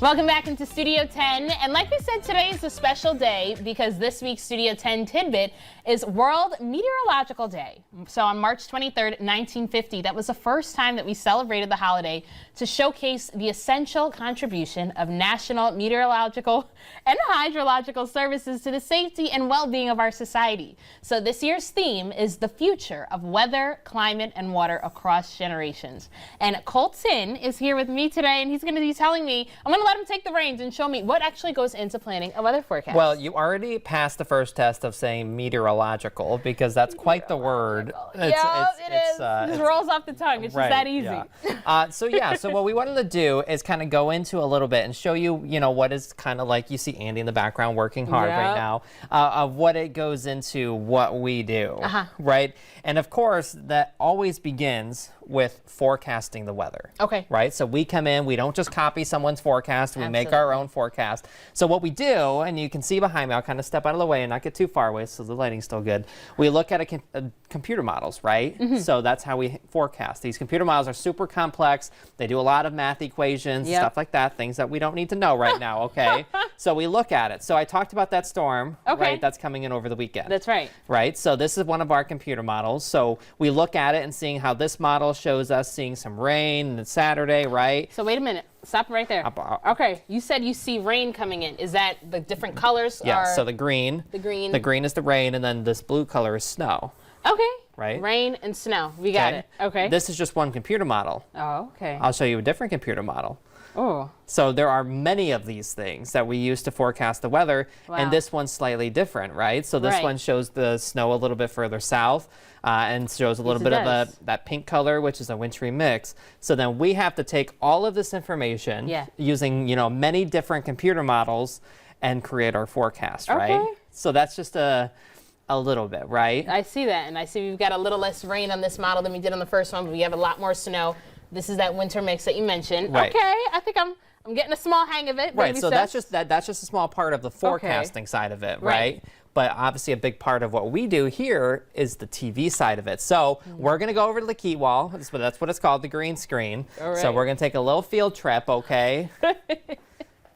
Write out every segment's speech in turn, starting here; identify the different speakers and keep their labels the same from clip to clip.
Speaker 1: Welcome back into Studio 10. And like we said, today is a special day because this week's Studio 10 Tidbit is World Meteorological Day. So on March 23rd, 1950, that was the first time that we celebrated the holiday to showcase the essential contribution of national meteorological and hydrological services to the safety and well-being of our society. So this year's theme is the future of weather, climate, and water across generations. And Colton is here with me today, and he's going to be telling me, I'm going to let him take the reins and show me what actually goes into planning a weather forecast.
Speaker 2: Well, you already passed the first test of saying meteorological because that's quite the word.
Speaker 1: It just rolls off the tongue. It's just that easy.
Speaker 2: Yeah. So what we wanted to do is kind of go into a little bit and show you, what is kind of like you see Andy in the background working hard right now, of what it goes into what we do, right? And of course, that always begins with forecasting the weather.
Speaker 1: Okay.
Speaker 2: Right? So we come in, we don't just copy someone's forecast, we make our own forecast. So what we do, and you can see behind me, I'll kind of step out of the way and not get too far away so the lighting's still good. We look at computer models, right? So that's how we forecast. These computer models are super complex. They do a lot of math equations, stuff like that, things that we don't need to know right now, okay? So we look at it. So I talked about that storm, right? That's coming in over the weekend.
Speaker 1: That's right.
Speaker 2: Right? So this is one of our computer models. So we look at it and seeing how this model shows us seeing some rain on Saturday, right?
Speaker 1: So wait a minute. Stop right there. Okay. You said you see rain coming in. Is that the different colors?
Speaker 2: Yeah. So the green. The green is the rain, and then this blue color is snow.
Speaker 1: Okay.
Speaker 2: Right?
Speaker 1: Rain and snow. We got it. Okay.
Speaker 2: This is just one computer model.
Speaker 1: Oh, okay.
Speaker 2: I'll show you a different computer model.
Speaker 1: Oh.
Speaker 2: So there are many of these things that we use to forecast the weather, and this one's slightly different, right? So this one shows the snow a little bit further south, and shows a little bit of that pink color, which is a wintry mix. So then we have to take all of this information using, many different computer models and create our forecast, right? So that's just a little bit, right?
Speaker 1: I see that, and I see we've got a little less rain on this model than we did on the first one, but we have a lot more snow. This is that winter mix that you mentioned.
Speaker 2: Right.
Speaker 1: Okay, I think I'm getting a small hang of it.
Speaker 2: Right, so that's just a small part of the forecasting side of it, right? But obviously a big part of what we do here is the TV side of it. So we're going to go over to the key wall. That's what it's called, the green screen. So we're going to take a little field trip, okay?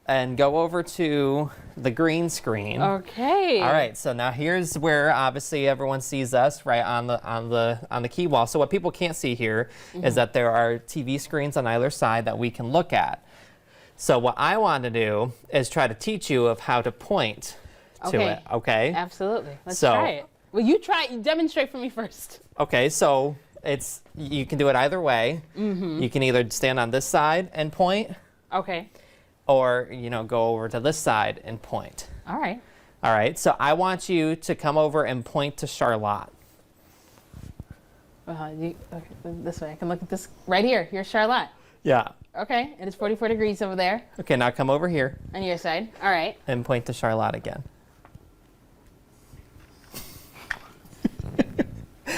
Speaker 2: And go over to the green screen.
Speaker 1: Okay.
Speaker 2: All right. So now here's where obviously everyone sees us, right, on the key wall. So what people can't see here is that there are TV screens on either side that we can look at. So what I want to do is try to teach you of how to point to it. Okay.
Speaker 1: Absolutely. Let's try it. Well, you demonstrate for me first.
Speaker 2: Okay. So you can do it either way. You can either stand on this side and point.
Speaker 1: Okay.
Speaker 2: Or, go over to this side and point.
Speaker 1: All right.
Speaker 2: All right. So I want you to come over and point to Charlotte.
Speaker 1: Okay, this way. I can look at this right here. Here's Charlotte.
Speaker 2: Yeah.
Speaker 1: Okay. And it's 44 degrees over there.
Speaker 2: Okay. Now come over here.
Speaker 1: On your side. All right.
Speaker 2: And point to Charlotte again.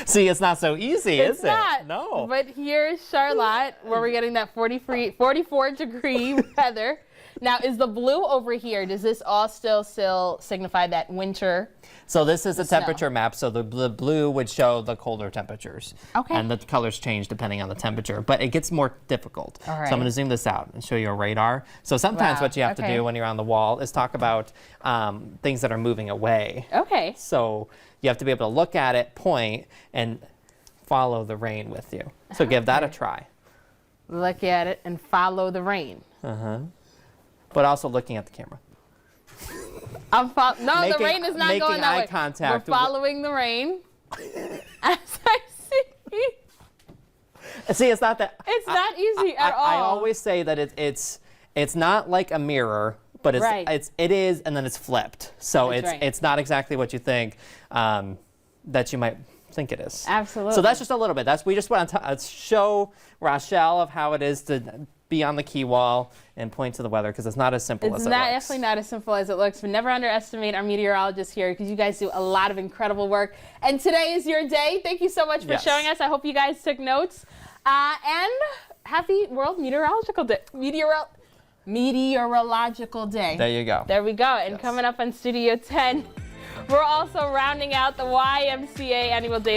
Speaker 2: See, it's not so easy, is it?
Speaker 1: It's not.
Speaker 2: No.
Speaker 1: But here's Charlotte, where we're getting that 44 degree weather. Now, is the blue over here, does this all still signify that winter?
Speaker 2: So this is a temperature map, so the blue would show the colder temperatures.
Speaker 1: Okay.
Speaker 2: And the colors change depending on the temperature, but it gets more difficult.
Speaker 1: All right.
Speaker 2: So I'm going to zoom this out and show you a radar. So sometimes what you have to do when you're on the wall is talk about things that are moving away.
Speaker 1: Okay.
Speaker 2: So you have to be able to look at it, point, and follow the rain with you. So give that a try.
Speaker 1: Look at it and follow the rain.
Speaker 2: But also looking at the camera.
Speaker 1: The rain is not going that way.
Speaker 2: Making eye contact.
Speaker 1: We're following the rain. As I see.
Speaker 2: See, it's not that.
Speaker 1: It's not easy at all.
Speaker 2: I always say that it's not like a mirror, but it is, and then it's flipped. So it's not exactly what you think that you might think it is.
Speaker 1: Absolutely.
Speaker 2: So that's just a little bit. We just want to show Rachelle of how it is to be on the key wall and point to the weather, because it's not as simple as it looks.
Speaker 1: It's definitely not as simple as it looks, but never underestimate our meteorologists here, because you guys do a lot of incredible work. And today is your day. Thank you so much for showing us. I hope you guys took notes. And happy World Meteorological Day. Meteorological Day.
Speaker 2: There you go.
Speaker 1: There we go. And coming up on Studio 10, we're also rounding out the YMCA Annual Day of